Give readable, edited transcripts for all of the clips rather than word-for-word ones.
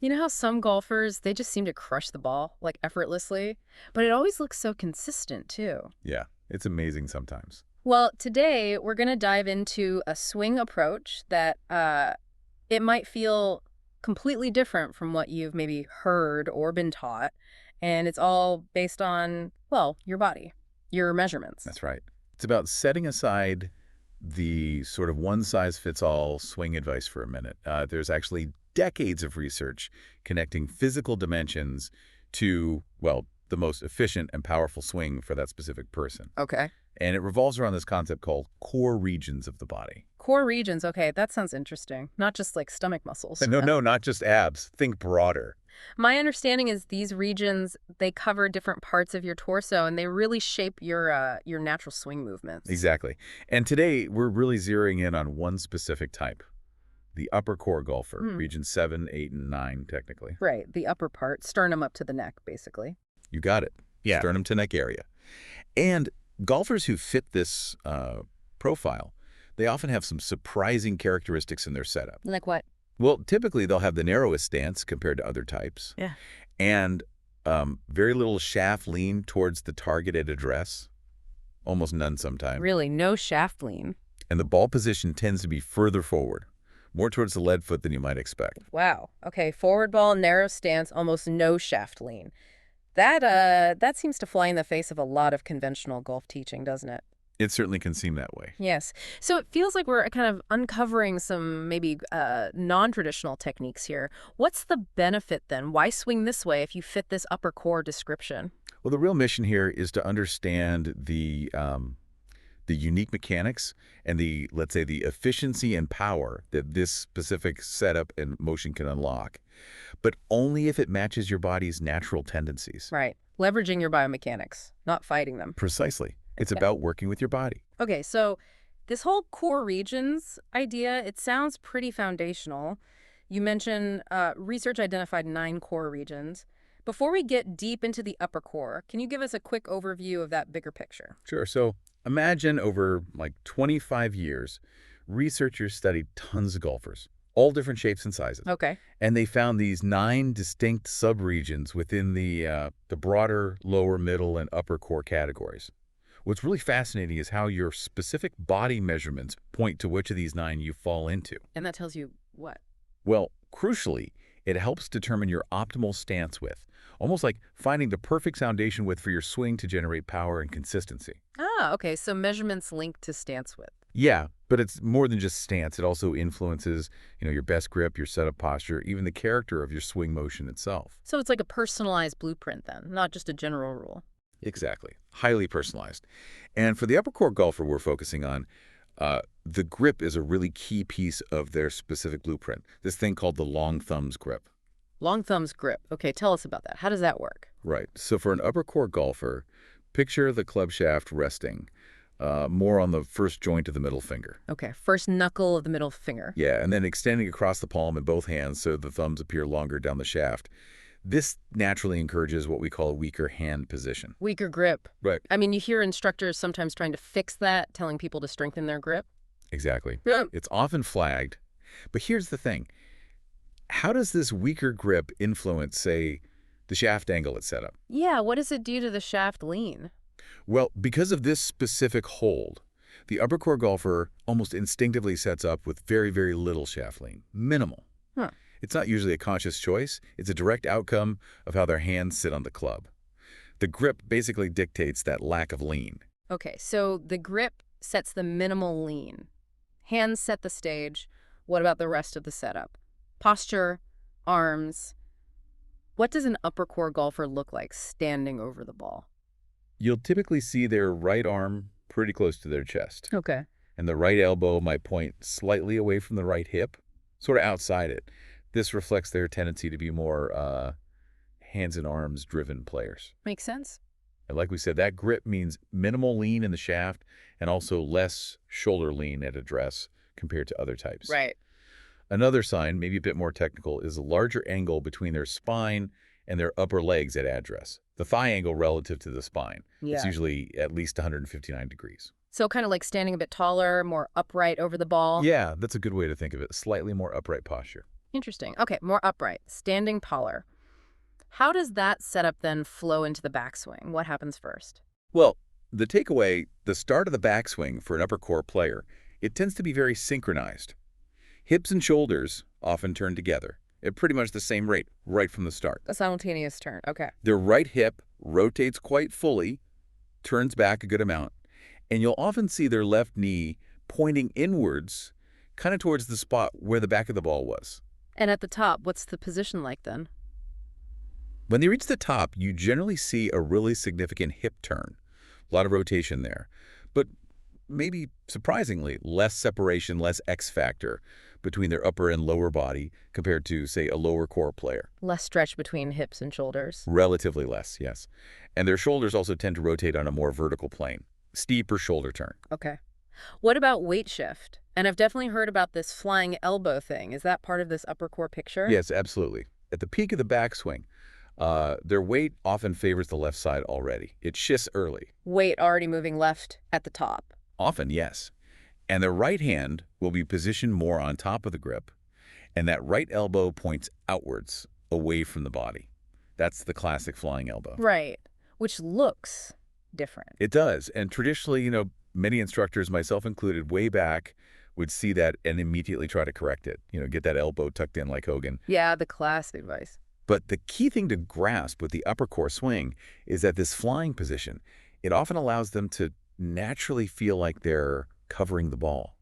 You know how some golfers, they just seem to crush the ball, like effortlessly, but it always looks so consistent too. Yeah, it's amazing sometimes. Well, today we're going to dive into a swing approach that it might feel completely different from what you've maybe heard or been taught. And it's all based on, well, your body, your measurements. That's right. It's about setting aside the sort of one-size-fits-all swing advice for a minute. There's actually decades of research connecting physical dimensions to, well, the most efficient and powerful swing for that specific person. Okay. And it revolves around this concept called core regions of the body. Core regions. Okay, that sounds interesting. Not just like stomach muscles. No, no, not just abs. Think broader. My understanding is these regions, they cover different parts of your torso and they really shape your natural swing movements. Exactly. And today, we're really zeroing in on one specific type, the upper core golfer, Hmm. region 7, 8, and 9, technically. Right, the upper part, sternum up to the neck, basically. You got it. Yeah. Sternum to neck area. And golfers who fit this profile, they often have some surprising characteristics in their setup. Like what? Well, typically they'll have the narrowest stance compared to other types, Yeah. and very little shaft lean towards the targeted address, almost none sometimes. Really, no shaft lean. And the ball position tends to be further forward, more towards the lead foot than you might expect. Wow. Okay, forward ball, narrow stance, almost no shaft lean. That seems to fly in the face of a lot of conventional golf teaching, doesn't it? It certainly can seem that way. Yes. So it feels like we're kind of uncovering some maybe non-traditional techniques here. What's the benefit then? Why swing this way if you fit this upper core description? Well, the real mission here is to understand the unique mechanics and the, let's say, the efficiency and power that this specific setup and motion can unlock, but only if it matches your body's natural tendencies. Right. Leveraging your biomechanics, not fighting them. Precisely. It's Okay. about working with your body. Okay, so this whole core regions idea, it sounds pretty foundational. You mentioned research identified 9 core regions. Before we get deep into the upper core, can you give us a quick overview of that bigger picture? Sure. So imagine over like 25 years, researchers studied tons of golfers, all different shapes and sizes. Okay. And they found these 9 distinct subregions within the broader lower, middle, and upper core categories. What's really fascinating is how your specific body measurements point to which of these 9 you fall into. And that tells you what? Well, crucially, it helps determine your optimal stance width, almost like finding the perfect foundation width for your swing to generate power and consistency. Ah, okay, so measurements linked to stance width. Yeah, but it's more than just stance. It also influences, your best grip, your setup posture, even the character of your swing motion itself. So it's like a personalized blueprint then, not just a general rule. Exactly. Highly personalized. And for the upper core golfer we're focusing on, the grip is a really key piece of their specific blueprint, this thing called the long thumbs grip. Long thumbs grip. Okay, tell us about that. How does that work? Right. So for an upper core golfer, picture the club shaft resting more on the first joint of the middle finger. Okay, first knuckle of the middle finger. Yeah, and then extending across the palm in both hands so the thumbs appear longer down the shaft. This naturally encourages what we call a weaker hand position. Weaker grip. Right. I mean, you hear instructors sometimes trying to fix that, telling people to strengthen their grip. Exactly. Yeah. It's often flagged. But here's the thing. How does this weaker grip influence, say, the shaft angle it's set up? Yeah, what does it do to the shaft lean? Well, because of this specific hold, the upper core golfer almost instinctively sets up with very, very little shaft lean. Minimal. Huh. It's not usually a conscious choice. It's a direct outcome of how their hands sit on the club. The grip basically dictates that lack of lean. Okay, so the grip sets the minimal lean. Hands set the stage. What about the rest of the setup? Posture, arms. What does an upper core golfer look like standing over the ball? You'll typically see their right arm pretty close to their chest, Okay. and the right elbow might point slightly away from the right hip, sort of outside it. This reflects their tendency to be more hands and arms driven players. Makes sense. And like we said, that grip means minimal lean in the shaft and also less shoulder lean at address compared to other types. Right. Another sign, maybe a bit more technical, is a larger angle between their spine and their upper legs at address. The thigh angle relative to the spine. Yeah. It's usually at least 159 degrees. So kind of like standing a bit taller, more upright over the ball. Yeah, that's a good way to think of it. Slightly more upright posture. Interesting. Okay, more upright, standing taller. How does that setup then flow into the backswing? What happens first? Well, the takeaway, the start of the backswing for an upper core player, it tends to be very synchronized. Hips and shoulders often turn together at pretty much the same rate right from the start. A simultaneous turn. Okay. Their right hip rotates quite fully, turns back a good amount, and you'll often see their left knee pointing inwards, kind of towards the spot where the back of the ball was. And at the top, what's the position like then? When they reach the top, you generally see a really significant hip turn. A lot of rotation there. But maybe surprisingly, less separation, less X factor between their upper and lower body compared to, say, a lower core player. Less stretch between hips and shoulders. Relatively less, yes. And their shoulders also tend to rotate on a more vertical plane. Steeper shoulder turn. Okay. What about weight shift? And I've definitely heard about this flying elbow thing. Is that part of this upper core picture? Yes, absolutely. At the peak of the backswing, their weight often favors the left side already. It shifts early. Weight already moving left at the top. Often, yes. And the right hand will be positioned more on top of the grip, and that right elbow points outwards, away from the body. That's the classic flying elbow. Right. Which looks different. It does. And traditionally, many instructors, myself included, way back, would see that and immediately try to correct it. Get that elbow tucked in like Hogan. Yeah, the classic advice. But the key thing to grasp with the upper core swing is that this flying position, it often allows them to naturally feel like they're covering the ball.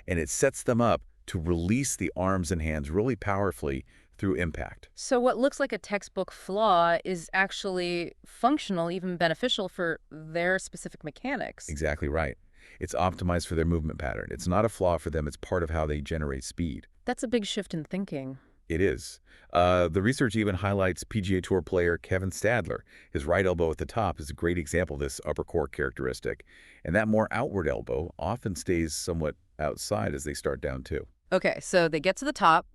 And it sets them up to release the arms and hands really powerfully through impact. So what looks like a textbook flaw is actually functional, even beneficial for their specific mechanics. Exactly right. It's optimized for their movement pattern. It's not a flaw for them. It's part of how they generate speed. That's a big shift in thinking. It is. The research even highlights PGA Tour player Kevin Stadler. His right elbow at the top is a great example of this upper core characteristic. And that more outward elbow often stays somewhat outside as they start down too. Okay, so they get to the top,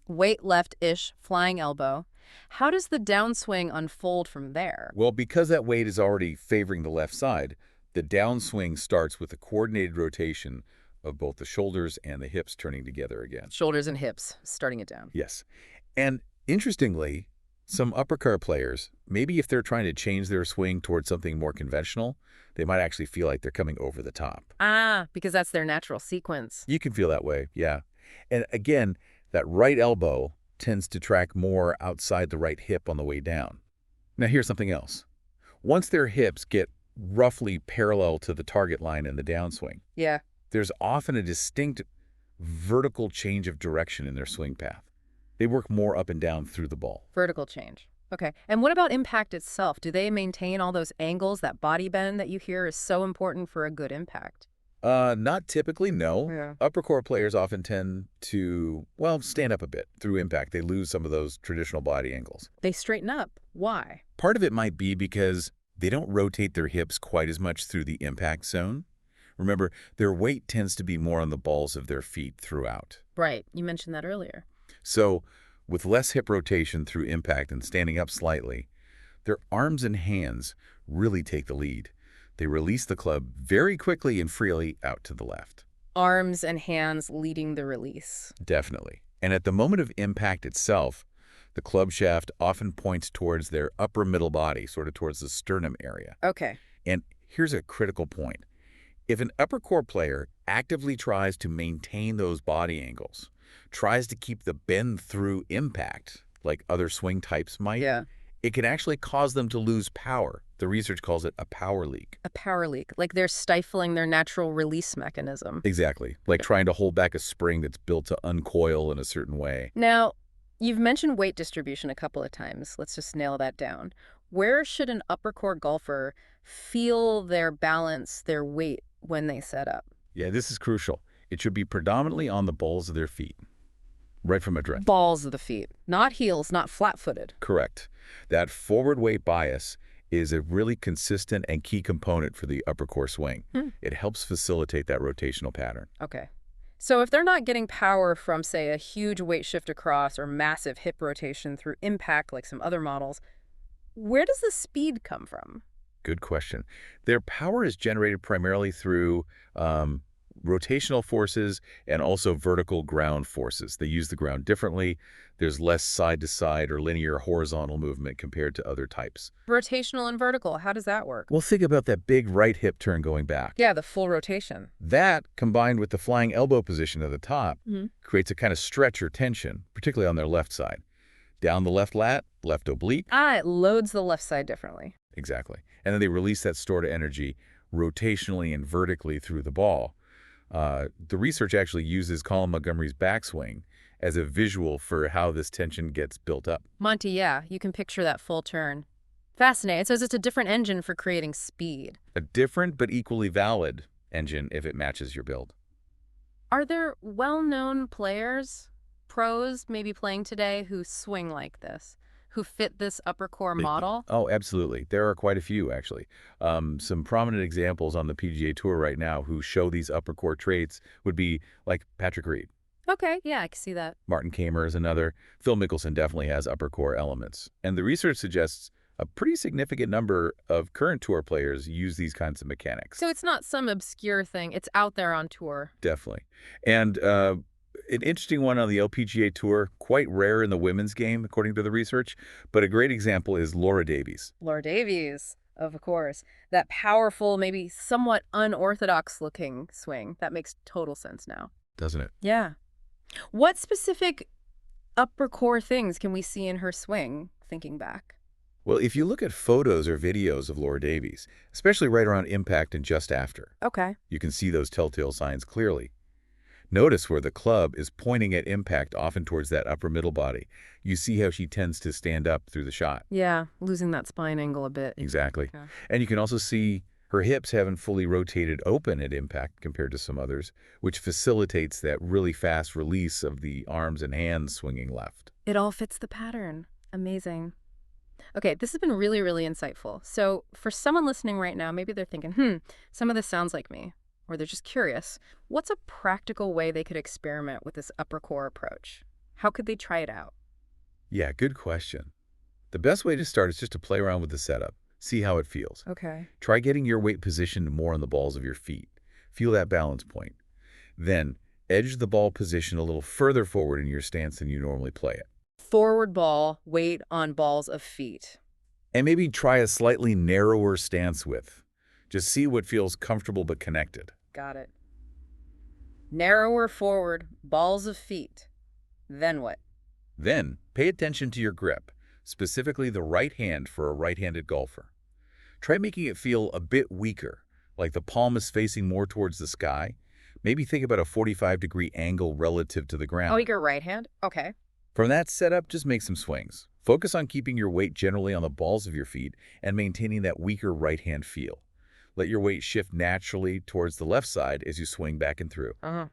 weight left-ish, flying elbow. How does the downswing unfold from there? Well, because that weight is already favoring the left side, the downswing starts with a coordinated rotation of both the shoulders and the hips turning together again. Shoulders and hips, starting it down. Yes. And interestingly, some upper core players, maybe if they're trying to change their swing towards something more conventional, they might actually feel like they're coming over the top. Ah, because that's their natural sequence. You can feel that way, yeah. And again, that right elbow tends to track more outside the right hip on the way down. Now here's something else. Once their hips get roughly parallel to the target line in the downswing, Yeah. there's often a distinct vertical change of direction in their swing path. They work more up and down through the ball. Vertical change. Okay. And what about impact itself? Do they maintain all those angles, that body bend that you hear is so important for a good impact? Not typically, no. Yeah. Upper core players often tend to, well, stand up a bit through impact. They lose some of those traditional body angles. They straighten up. Why? Part of it might be because they don't rotate their hips quite as much through the impact zone. Remember, their weight tends to be more on the balls of their feet throughout. Right. You mentioned that earlier. So, with less hip rotation through impact and standing up slightly, their arms and hands really take the lead. They release the club very quickly and freely out to the left. Arms and hands leading the release. Definitely. And at the moment of impact itself, the club shaft often points towards their upper middle body, sort of towards the sternum area. Okay. And here's a critical point. If an upper core player actively tries to maintain those body angles, tries to keep the bend through impact, like other swing types might, Yeah. it can actually cause them to lose power. The research calls it a power leak. A power leak. Like they're stifling their natural release mechanism. Exactly. Like trying to hold back a spring that's built to uncoil in a certain way. Now, you've mentioned weight distribution a couple of times. Let's just nail that down. Where should an upper core golfer feel their balance, their weight when they set up? Yeah, this is crucial. It should be predominantly on the balls of their feet, right from address. Balls of the feet, not heels, not flat-footed. Correct. That forward weight bias is a really consistent and key component for the upper core swing. It helps facilitate that rotational pattern. Okay. So if they're not getting power from, say, a huge weight shift across or massive hip rotation through impact like some other models, where does the speed come from? Good question. Their power is generated primarily through rotational forces and also vertical ground forces. They use the ground differently. There's less side-to-side or linear horizontal movement compared to other types. Rotational and vertical, how does that work? Well, think about that big right hip turn going back. Yeah, the full rotation. That, combined with the flying elbow position at the top, Mhm. creates a kind of stretch or tension, particularly on their left side. Down the left lat, left oblique. Ah, it loads the left side differently. Exactly. And then they release that stored energy rotationally and vertically through the ball. The research actually uses Colin Montgomery's backswing as a visual for how this tension gets built up. Monty, yeah, you can picture that full turn. Fascinating. It says it's a different engine for creating speed. A different but equally valid engine if it matches your build. Are there well-known players, pros maybe playing today, who swing like this, who fit this upper core model? Oh, absolutely. There are quite a few, actually. Some prominent examples on the PGA Tour right now who show these upper core traits would be like Patrick Reed. Okay, yeah, I can see that. Martin Kamer is another. Phil Mickelson definitely has upper core elements. And the research suggests a pretty significant number of current tour players use these kinds of mechanics. So it's not some obscure thing. It's out there on tour. Definitely. And an interesting one on the LPGA Tour, quite rare in the women's game, according to the research, but a great example is Laura Davies. Laura Davies, of course. That powerful, maybe somewhat unorthodox-looking swing. That makes total sense now. Doesn't it? Yeah. What specific upper core things can we see in her swing, thinking back? Well, if you look at photos or videos of Laura Davies, especially right around impact and just after, Okay. you can see those telltale signs clearly. Notice where the club is pointing at impact, often towards that upper middle body. You see how she tends to stand up through the shot. Yeah, losing that spine angle a bit. Exactly. Yeah. And you can also see her hips haven't fully rotated open at impact compared to some others, which facilitates that really fast release of the arms and hands swinging left. It all fits the pattern. Amazing. Okay, this has been really, really insightful. So for someone listening right now, maybe they're thinking, some of this sounds like me, or they're just curious. What's a practical way they could experiment with this upper core approach? How could they try it out? Yeah, good question. The best way to start is just to play around with the setup. See how it feels. Okay. Try getting your weight positioned more on the balls of your feet. Feel that balance point. Then, edge the ball position a little further forward in your stance than you normally play it. Forward ball, weight on balls of feet. And maybe try a slightly narrower stance width. Just see what feels comfortable but connected. Got it. Narrower forward, balls of feet. Then what? Then, pay attention to your grip, specifically the right hand for a right-handed golfer. Try making it feel a bit weaker, like the palm is facing more towards the sky. Maybe think about a 45-degree angle relative to the ground. Oh, your right hand? Okay. From that setup, just make some swings. Focus on keeping your weight generally on the balls of your feet and maintaining that weaker right hand feel. Let your weight shift naturally towards the left side as you swing back and through.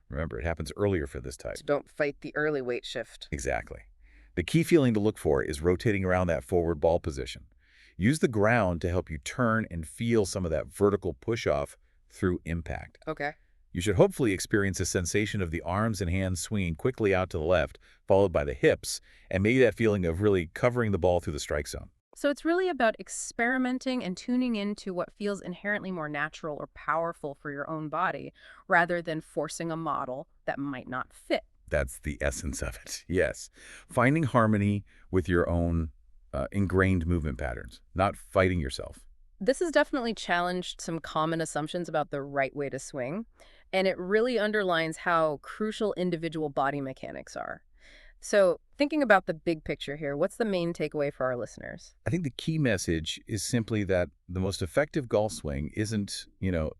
Remember, it happens earlier for this type. So don't fight the early weight shift. Exactly. The key feeling to look for is rotating around that forward ball position. Use the ground to help you turn and feel some of that vertical push-off through impact. Okay. You should hopefully experience a sensation of the arms and hands swinging quickly out to the left, followed by the hips, and maybe that feeling of really covering the ball through the strike zone. So it's really about experimenting and tuning into what feels inherently more natural or powerful for your own body, rather than forcing a model that might not fit. That's the essence of it, yes. Finding harmony with your own ingrained movement patterns, not fighting yourself. This has definitely challenged some common assumptions about the right way to swing, and it really underlines how crucial individual body mechanics are. So thinking about the big picture here, what's the main takeaway for our listeners? I think the key message is simply that the most effective golf swing isn't,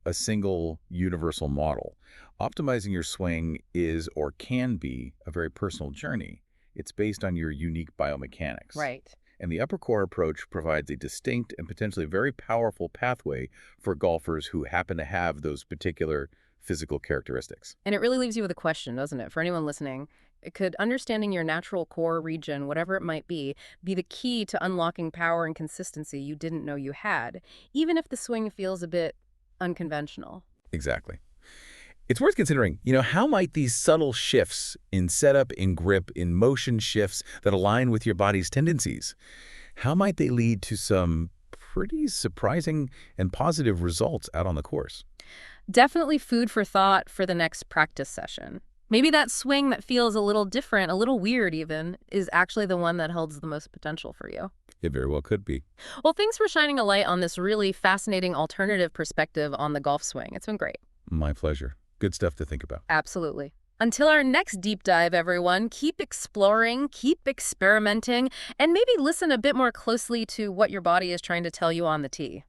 a single universal model. Optimizing your swing is or can be a very personal journey. It's based on your unique biomechanics. Right. And the upper core approach provides a distinct and potentially very powerful pathway for golfers who happen to have those particular physical characteristics. And it really leaves you with a question, doesn't it? For anyone listening, could understanding your natural core region, whatever it might be the key to unlocking power and consistency you didn't know you had, even if the swing feels a bit unconventional? Exactly. It's worth considering, how might these subtle shifts in setup, in grip, in motion shifts that align with your body's tendencies, how might they lead to some pretty surprising and positive results out on the course? Definitely food for thought for the next practice session. Maybe that swing that feels a little different, a little weird even, is actually the one that holds the most potential for you. It very well could be. Well, thanks for shining a light on this really fascinating alternative perspective on the golf swing. It's been great. My pleasure. Good stuff to think about. Absolutely. Until our next deep dive, everyone, keep exploring, keep experimenting, and maybe listen a bit more closely to what your body is trying to tell you on the tee.